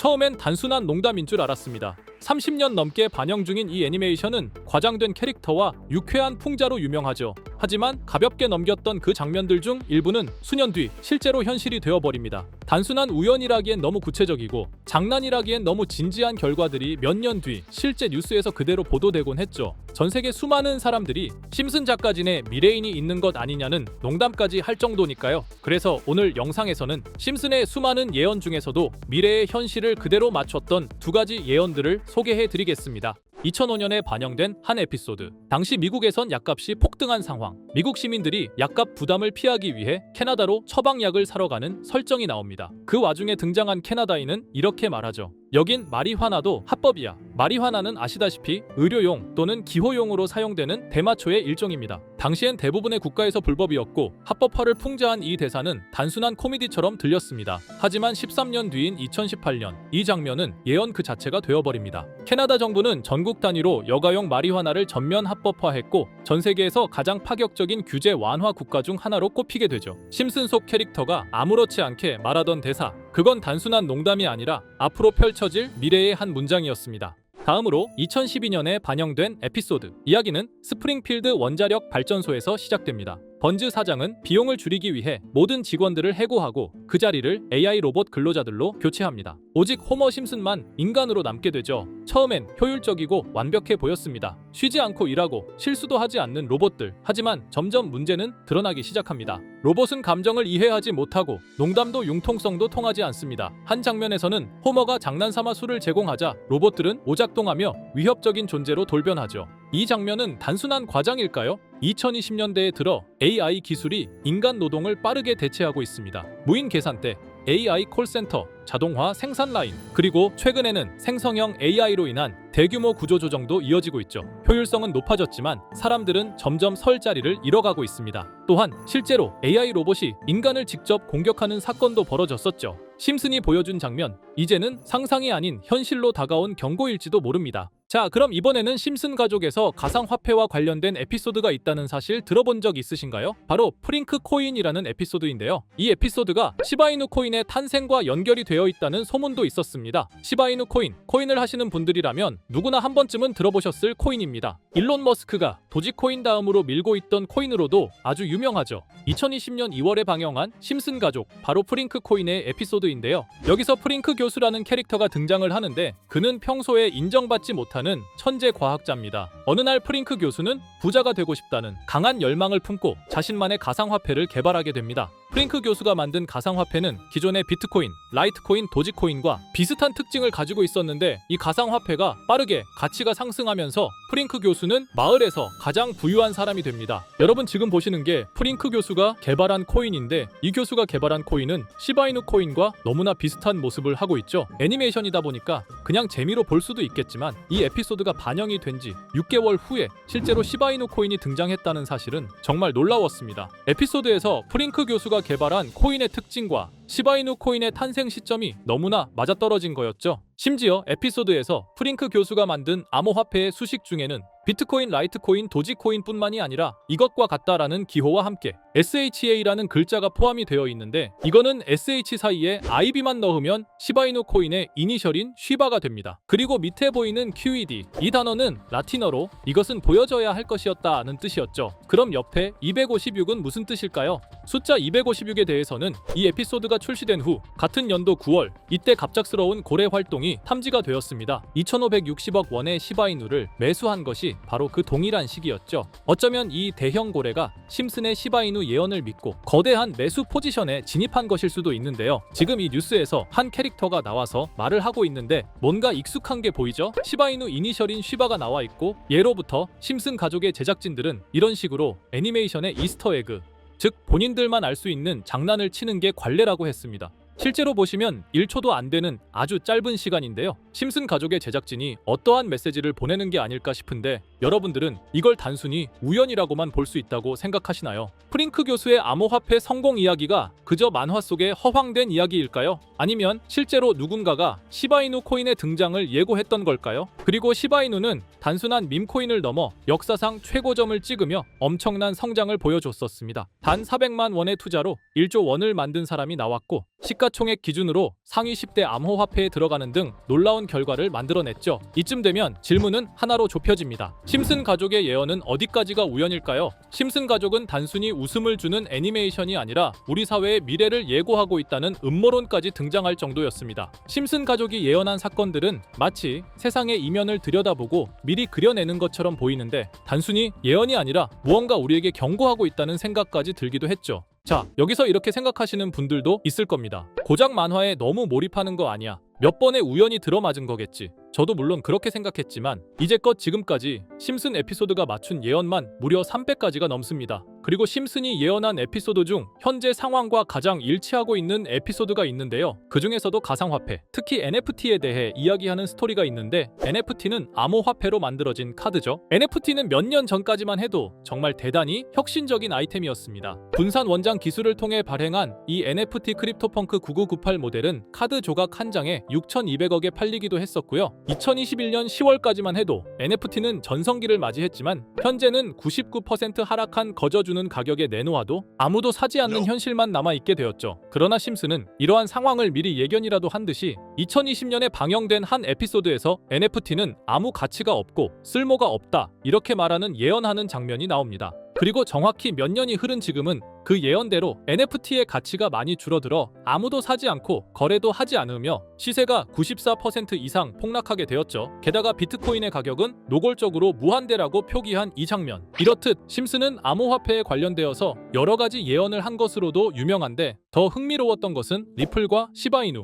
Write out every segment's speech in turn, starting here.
처음엔 단순한 농담인 줄 알았습니다. 30년 넘게 반영 중인 이 애니메이션은 과장된 캐릭터와 유쾌한 풍자로 유명하죠. 하지만 가볍게 넘겼던 그 장면들 중 일부는 수년 뒤 실제로 현실이 되어버립니다. 단순한 우연이라기엔 너무 구체적이고 장난이라기엔 너무 진지한 결과들이 몇 년 뒤 실제 뉴스에서 그대로 보도되곤 했죠. 전 세계 수많은 사람들이 심슨 작가진에 미래인이 있는 것 아니냐는 농담까지 할 정도니까요. 그래서 오늘 영상에서는 심슨의 수많은 예언 중에서도 미래의 현실을 그대로 맞췄던 두 가지 예언들을 소개해드리겠습니다. 2005년에 반영된 한 에피소드. 당시 미국에선 약값이 폭등한 상황. 미국 시민들이 약값 부담을 피하기 위해 캐나다로 처방약을 사러 가는 설정이 나옵니다. 그 와중에 등장한 캐나다인은 이렇게 말하죠. 여긴 마리화나도 합법이야. 마리화나는 아시다시피 의료용 또는 기호용으로 사용되는 대마초의 일종입니다. 당시엔 대부분의 국가에서 불법이었고 합법화를 풍자한 이 대사는 단순한 코미디처럼 들렸습니다. 하지만 13년 뒤인 2018년 이 장면은 예언 그 자체가 되어버립니다. 캐나다 정부는 전국 단위로 여가용 마리화나를 전면 합법화했고 전 세계에서 가장 파격적인 규제 완화 국가 중 하나로 꼽히게 되죠. 심슨 속 캐릭터가 아무렇지 않게 말하던 대사, 그건 단순한 농담이 아니라 앞으로 펼쳐질 미래의 한 문장이었습니다. 다음으로 2012년에 반영된 에피소드. 이야기는 스프링필드 원자력 발전소에서 시작됩니다. 번즈 사장은 비용을 줄이기 위해 모든 직원들을 해고하고 그 자리를 AI 로봇 근로자들로 교체합니다. 오직 호머 심슨만 인간으로 남게 되죠. 처음엔 효율적이고 완벽해 보였습니다. 쉬지 않고 일하고 실수도 하지 않는 로봇들. 하지만 점점 문제는 드러나기 시작합니다. 로봇은 감정을 이해하지 못하고 농담도 융통성도 통하지 않습니다. 한 장면에서는 호머가 장난삼아 술을 제공하자 로봇들은 오작동하며 위협적인 존재로 돌변하죠. 이 장면은 단순한 과장일까요? 2020년대에 들어 AI 기술이 인간 노동을 빠르게 대체하고 있습니다. 무인 계산대, AI 콜센터, 자동화 생산 라인, 그리고 최근에는 생성형 AI로 인한 대규모 구조조정도 이어지고 있죠. 효율성은 높아졌지만 사람들은 점점 설 자리를 잃어가고 있습니다. 또한 실제로 AI 로봇이 인간을 직접 공격하는 사건도 벌어졌었죠. 심슨이 보여준 장면, 이제는 상상이 아닌 현실로 다가온 경고일지도 모릅니다. 자, 그럼 이번에는 심슨 가족에서 가상화폐와 관련된 에피소드가 있다는 사실 들어본 적 있으신가요? 바로 프링크 코인이라는 에피소드인데요. 이 에피소드가 시바이누 코인의 탄생과 연결이 되어 있다는 소문도 있었습니다. 시바이누 코인을 하시는 분들이라면 누구나 한 번쯤은 들어보셨을 코인입니다. 일론 머스크가 도지코인 다음으로 밀고 있던 코인으로도 아주 유명하죠. 2020년 2월에 방영한 심슨 가족, 바로 프링크 코인의 에피소드인데요. 여기서 프링크 교수라는 캐릭터가 등장을 하는데 그는 평소에 인정받지 못하는 천재 과학자입니다. 어느 날 프링크 교수는 부자가 되고 싶다는 강한 열망을 품고 자신만의 가상화폐를 개발하게 됩니다. 프링크 교수가 만든 가상화폐는 기존의 비트코인, 라이트코인, 도지코인과 비슷한 특징을 가지고 있었는데 이 가상화폐가 빠르게 가치가 상승하면서 프링크 교수는 마을에서 가장 부유한 사람이 됩니다. 여러분 지금 보시는 게 프링크 교수가 개발한 코인인데 이 교수가 개발한 코인은 시바이누 코인과 너무나 비슷한 모습을 하고 있죠. 애니메이션이다 보니까 그냥 재미로 볼 수도 있겠지만 이 에피소드가 반영이 된 지 6개월 후에 실제로 시바이누 코인이 등장했다는 사실은 정말 놀라웠습니다. 에피소드에서 프링크 교수가 개발한 코인의 특징과 시바이누 코인의 탄생 시점이 너무나 맞아떨어진 거였죠. 심지어 에피소드에서 프링크 교수가 만든 암호화폐의 수식 중에는 비트코인, 라이트코인, 도지코인뿐만이 아니라 이것과 같다라는 기호와 함께 SHA라는 글자가 포함이 되어 있는데 이거는 SH 사이에 IB만 넣으면 시바이누 코인의 이니셜인 쉬바가 됩니다. 그리고 밑에 보이는 QED, 이 단어는 라틴어로 이것은 보여져야 할 것이었다는 뜻이었죠. 그럼 옆에 256은 무슨 뜻일까요? 숫자 256에 대해서는 이 에피소드가 출시된 후 같은 연도 9월 이때 갑작스러운 고래 활동이 탐지가 되었습니다. 2,560억 원의 시바이누를 매수한 것이 바로 그 동일한 시기였죠. 어쩌면 이 대형 고래가 심슨의 시바이누 예언을 믿고 거대한 매수 포지션에 진입한 것일 수도 있는데요. 지금 이 뉴스에서 한 캐릭터가 나와서 말을 하고 있는데 뭔가 익숙한 게 보이죠? 시바이누 이니셜인 쉬바가 나와 있고 예로부터 심슨 가족의 제작진들은 이런 식으로 애니메이션의 이스터에그, 즉 본인들만 알 수 있는 장난을 치는 게 관례라고 했습니다. 실제로 보시면 1초도 안 되는 아주 짧은 시간인데요. 심슨 가족의 제작진이 어떠한 메시지를 보내는 게 아닐까 싶은데 여러분들은 이걸 단순히 우연이라고만 볼 수 있다고 생각하시나요? 프링크 교수의 암호화폐 성공 이야기가 그저 만화 속의 허황된 이야기일까요? 아니면 실제로 누군가가 시바이누 코인의 등장을 예고했던 걸까요? 그리고 시바이누는 단순한 밈코인을 넘어 역사상 최고점을 찍으며 엄청난 성장을 보여줬었습니다. 단 400만 원의 투자로 1조 원을 만든 사람이 나왔고 시가 시가총액 기준으로 상위 10대 암호화폐에 들어가는 등 놀라운 결과를 만들어냈죠. 이쯤 되면 질문은 하나로 좁혀집니다. 심슨 가족의 예언은 어디까지가 우연일까요? 심슨 가족은 단순히 웃음을 주는 애니메이션이 아니라 우리 사회의 미래를 예고하고 있다는 음모론까지 등장할 정도였습니다. 심슨 가족이 예언한 사건들은 마치 세상의 이면을 들여다보고 미리 그려내는 것처럼 보이는데 단순히 예언이 아니라 무언가 우리에게 경고하고 있다는 생각까지 들기도 했죠. 자, 여기서 이렇게 생각하시는 분들도 있을 겁니다. 고작 만화에 너무 몰입하는 거 아니야. 몇 번의 우연이 들어맞은 거겠지. 저도 물론 그렇게 생각했지만 이제껏 지금까지 심슨 에피소드가 맞춘 예언만 무려 300가지가 넘습니다. 그리고 심슨이 예언한 에피소드 중 현재 상황과 가장 일치하고 있는 에피소드가 있는데요. 그 중에서도 가상화폐, 특히 NFT에 대해 이야기하는 스토리가 있는데 NFT는 암호화폐로 만들어진 카드죠. NFT는 몇 년 전까지만 해도 정말 대단히 혁신적인 아이템이었습니다. 분산 원장 기술을 통해 발행한 이 NFT 크립토펑크 9998 모델은 카드 조각 한 장에 6,200억에 팔리기도 했었고요. 2021년 10월까지만 해도 NFT는 전성기를 맞이했지만 현재는 99% 하락한 거저주는 가격에 내놓아도 아무도 사지 않는 현실만 남아있게 되었죠. 그러나 심슨은 이러한 상황을 미리 예견이라도 한 듯이 2020년에 방영된 한 에피소드에서 NFT는 아무 가치가 없고 쓸모가 없다 이렇게 말하는 예언하는 장면이 나옵니다. 그리고 정확히 몇 년이 흐른 지금은 그 예언대로 NFT의 가치가 많이 줄어들어 아무도 사지 않고 거래도 하지 않으며 시세가 94% 이상 폭락하게 되었죠. 게다가 비트코인의 가격은 노골적으로 무한대라고 표기한 이 장면. 이렇듯 심슨은 암호화폐에 관련되어서 여러 가지 예언을 한 것으로도 유명한데 더 흥미로웠던 것은 리플과 시바이누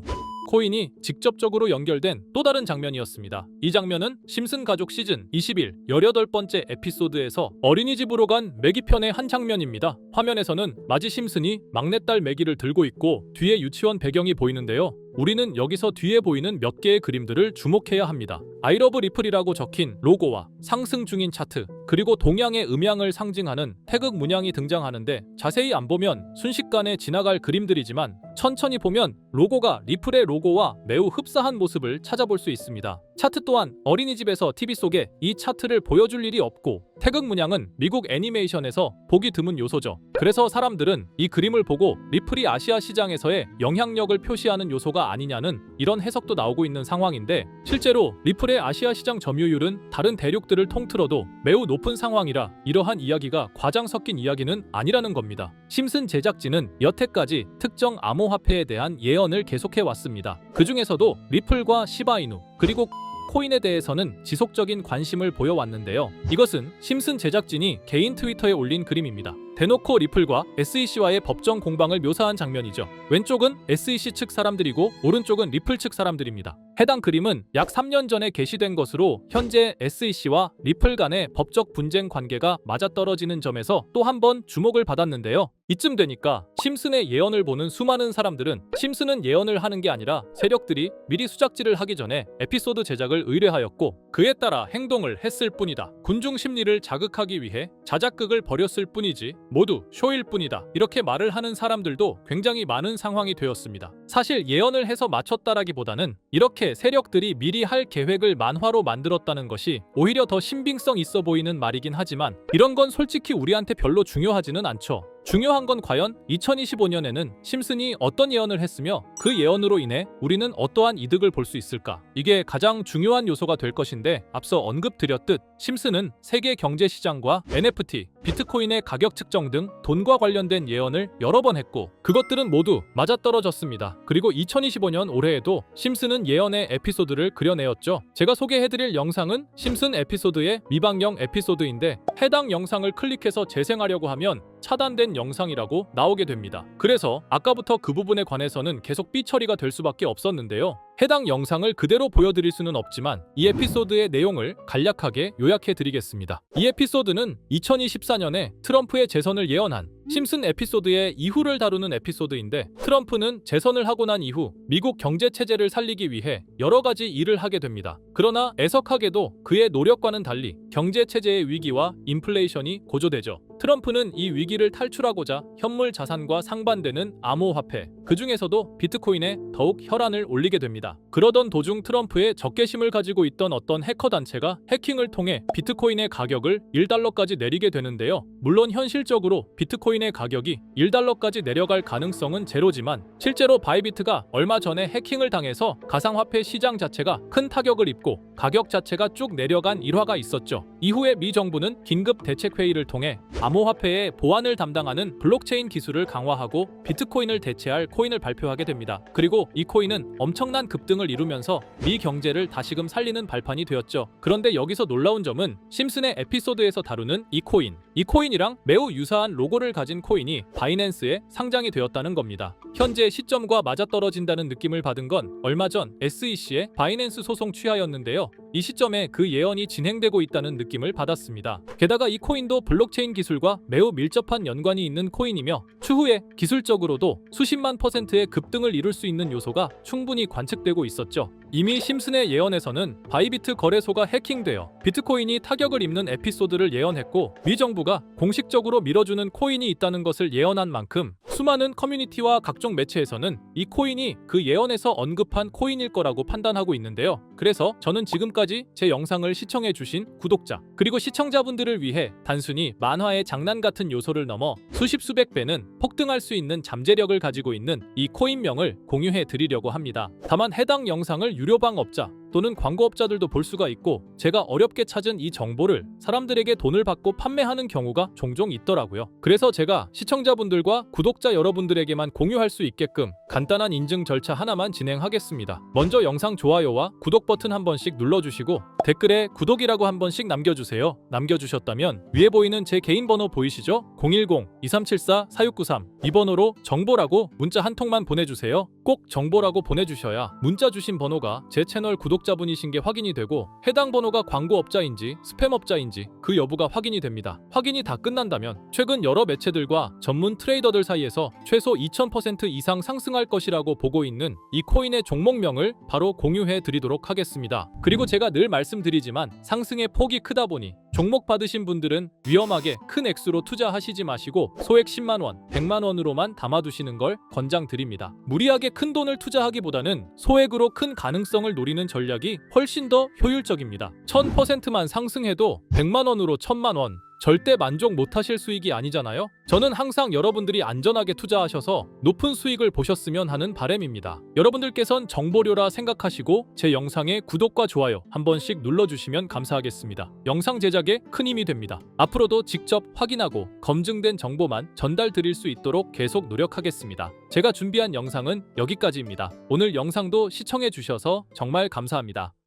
코인이 직접적으로 연결된 또 다른 장면이었습니다. 이 장면은 심슨 가족 시즌 21 18번째 에피소드에서 어린이집으로 간 매기 편의 한 장면입니다. 화면에서는 마지 심슨이 막내딸 매기를 들고 있고 뒤에 유치원 배경이 보이는데요. 우리는 여기서 뒤에 보이는 몇 개의 그림들을 주목해야 합니다. I love 리플이라고 적힌 로고와 상승 중인 차트, 그리고 동양의 음양을 상징하는 태극 문양이 등장하는데 자세히 안 보면 순식간에 지나갈 그림들이지만 천천히 보면 로고가 리플의 로고와 매우 흡사한 모습을 찾아볼 수 있습니다. 차트 또한 어린이집에서 TV 속에 이 차트를 보여줄 일이 없고 태극 문양은 미국 애니메이션에서 보기 드문 요소죠. 그래서 사람들은 이 그림을 보고 리플이 아시아 시장에서의 영향력을 표시하는 요소가 아니냐는 이런 해석도 나오고 있는 상황인데 실제로 리플의 아시아 시장 점유율은 다른 대륙들을 통틀어도 매우 높은 상황이라 이러한 이야기가 과장 섞인 이야기는 아니라는 겁니다. 심슨 제작진은 여태까지 특정 암호화폐에 대한 예언을 계속해 왔습니다. 그 중에서도 리플과 시바이누 그리고 코인에 대해서는 지속적인 관심을 보여왔는데요. 이것은 심슨 제작진이 개인 트위터에 올린 그림입니다. 대놓고 리플과 SEC와의 법정 공방을 묘사한 장면이죠. 왼쪽은 SEC 측 사람들이고 오른쪽은 리플 측 사람들입니다. 해당 그림은 약 3년 전에 게시된 것으로 현재 SEC와 리플 간의 법적 분쟁 관계가 맞아떨어지는 점에서 또 한 번 주목을 받았는데요. 이쯤 되니까 심슨의 예언을 보는 수많은 사람들은 심슨은 예언을 하는 게 아니라 세력들이 미리 수작질을 하기 전에 에피소드 제작을 의뢰하였고 그에 따라 행동을 했을 뿐이다. 군중 심리를 자극하기 위해 자작극을 벌였을 뿐이지 모두 쇼일 뿐이다. 이렇게 말을 하는 사람들도 굉장히 많은 상황이 되었습니다. 사실 예언을 해서 맞췄다라기보다는 이렇게 세력들이 미리 할 계획을 만화로 만들었다는 것이 오히려 더 신빙성 있어 보이는 말이긴 하지만 이런 건 솔직히 우리한테 별로 중요하지는 않죠. 중요한 건 과연 2025년에는 심슨이 어떤 예언을 했으며 그 예언으로 인해 우리는 어떠한 이득을 볼 수 있을까? 이게 가장 중요한 요소가 될 것인데 앞서 언급드렸듯 심슨은 세계 경제 시장과 NFT, 비트코인의 가격 측정 등 돈과 관련된 예언을 여러 번 했고 그것들은 모두 맞아떨어졌습니다. 그리고 2025년 올해에도 심슨은 예언의 에피소드를 그려내었죠. 제가 소개해드릴 영상은 심슨 에피소드의 미방영 에피소드인데 해당 영상을 클릭해서 재생하려고 하면 차단된 영상이라고 나오게 됩니다. 그래서 아까부터 그 부분에 관해서는 계속 삐처리가 될 수밖에 없었는데요. 해당 영상을 그대로 보여드릴 수는 없지만 이 에피소드의 내용을 간략하게 요약해드리겠습니다. 이 에피소드는 2024년에 트럼프의 재선을 예언한 심슨 에피소드의 이후를 다루는 에피소드인데 트럼프는 재선을 하고 난 이후 미국 경제 체제를 살리기 위해 여러 가지 일을 하게 됩니다. 그러나 애석하게도 그의 노력과는 달리 경제 체제의 위기와 인플레이션이 고조되죠. 트럼프는 이 위기를 탈출하고자 현물 자산과 상반되는 암호화폐, 그 중에서도 비트코인에 더욱 혈안을 올리게 됩니다. 그러던 도중 트럼프의 적개심을 가지고 있던 어떤 해커 단체가 해킹을 통해 비트코인의 가격을 1달러까지 내리게 되는데요. 물론 현실적으로 비트코인의 가격이 1달러까지 내려갈 가능성은 제로지만 실제로 바이비트가 얼마 전에 해킹을 당해서 가상화폐 시장 자체가 큰 타격을 입고 가격 자체가 쭉 내려간 일화가 있었죠. 이후에 미 정부는 긴급 대책회의를 통해 암호화폐의 보안을 담당하는 블록체인 기술을 강화하고 비트코인을 대체할 코인을 발표하게 됩니다. 그리고 이 코인은 엄청난 급등을 이루면서 미 경제를 다시금 살리는 발판이 되었죠. 그런데 여기서 놀라운 점은 심슨의 에피소드에서 다루는 이 코인이랑 매우 유사한 로고를 가진 코인이 바이낸스에 상장이 되었다는 겁니다. 현재 시점과 맞아떨어진다는 느낌을 받은 건 얼마 전 SEC의 바이낸스 소송 취하였는데요. 이 시점에 그 예언이 진행되고 있다는 느낌을 받았습니다. 게다가 이 코인도 블록체인 기술과 매우 밀접한 연관이 있는 코인이며 추후에 기술적으로도 수십만 %의 급등을 이룰 수 있는 요소가 충분히 관측되고 있었죠. 이미 심슨의 예언에서는 바이비트 거래소가 해킹되어 비트코인이 타격을 입는 에피소드를 예언했고 미 정부가 공식적으로 밀어주는 코인이 있다는 것을 예언한 만큼 수많은 커뮤니티와 각종 매체에서는 이 코인이 그 예언에서 언급한 코인일 거라고 판단하고 있는데요. 그래서 저는 지금까지 제 영상을 시청해주신 구독자 그리고 시청자분들을 위해 단순히 만화의 장난 같은 요소를 넘어 수십 수백 배는 폭등할 수 있는 잠재력을 가지고 있는 이 코인명을 공유해 드리려고 합니다. 다만 해당 영상을 유료방업자 또는 광고업자들도 볼 수가 있고 제가 어렵게 찾은 이 정보를 사람들에게 돈을 받고 판매하는 경우가 종종 있더라고요. 그래서 제가 시청자분들과 구독자 여러분들에게만 공유할 수 있게끔 간단한 인증 절차 하나만 진행하겠습니다. 먼저 영상 좋아요와 구독 버튼 한 번씩 눌러주시고 댓글에 구독이라고 한 번씩 남겨주세요. 남겨주셨다면 위에 보이는 제 개인 번호 보이시죠? 010-2374-4693 이 번호로 정보라고 문자 한 통만 보내주세요. 꼭 정보라고 보내주셔야 문자 주신 번호가 제 채널 구독자분이신 게 확인이 되고 해당 번호가 광고업자인지 스팸업자인지 그 여부가 확인이 됩니다. 확인이 다 끝난다면 최근 여러 매체들과 전문 트레이더들 사이에서 최소 2000% 이상 상승할 것이라고 보고 있는 이 코인의 종목명을 바로 공유해 드리도록 하겠습니다. 그리고 제가 늘 말씀드리지만 상승의 폭이 크다 보니 종목 받으신 분들은 위험하게 큰 액수로 투자하시지 마시고 소액 10만원, 100만원으로만 담아두시는 걸 권장드립니다. 무리하게 큰 돈을 투자하기보다는 소액으로 큰 가능성을 노리는 전략이 훨씬 더 효율적입니다. 1000%만 상승해도 100만원으로 1000만원 절대 만족 못하실 수익이 아니잖아요. 저는 항상 여러분들이 안전하게 투자하셔서 높은 수익을 보셨으면 하는 바람입니다. 여러분들께선 정보료라 생각하시고 제 영상에 구독과 좋아요 한 번씩 눌러주시면 감사하겠습니다. 영상 제작에 큰 힘이 됩니다. 앞으로도 직접 확인하고 검증된 정보만 전달 드릴 수 있도록 계속 노력하겠습니다. 제가 준비한 영상은 여기까지입니다. 오늘 영상도 시청해 주셔서 정말 감사합니다.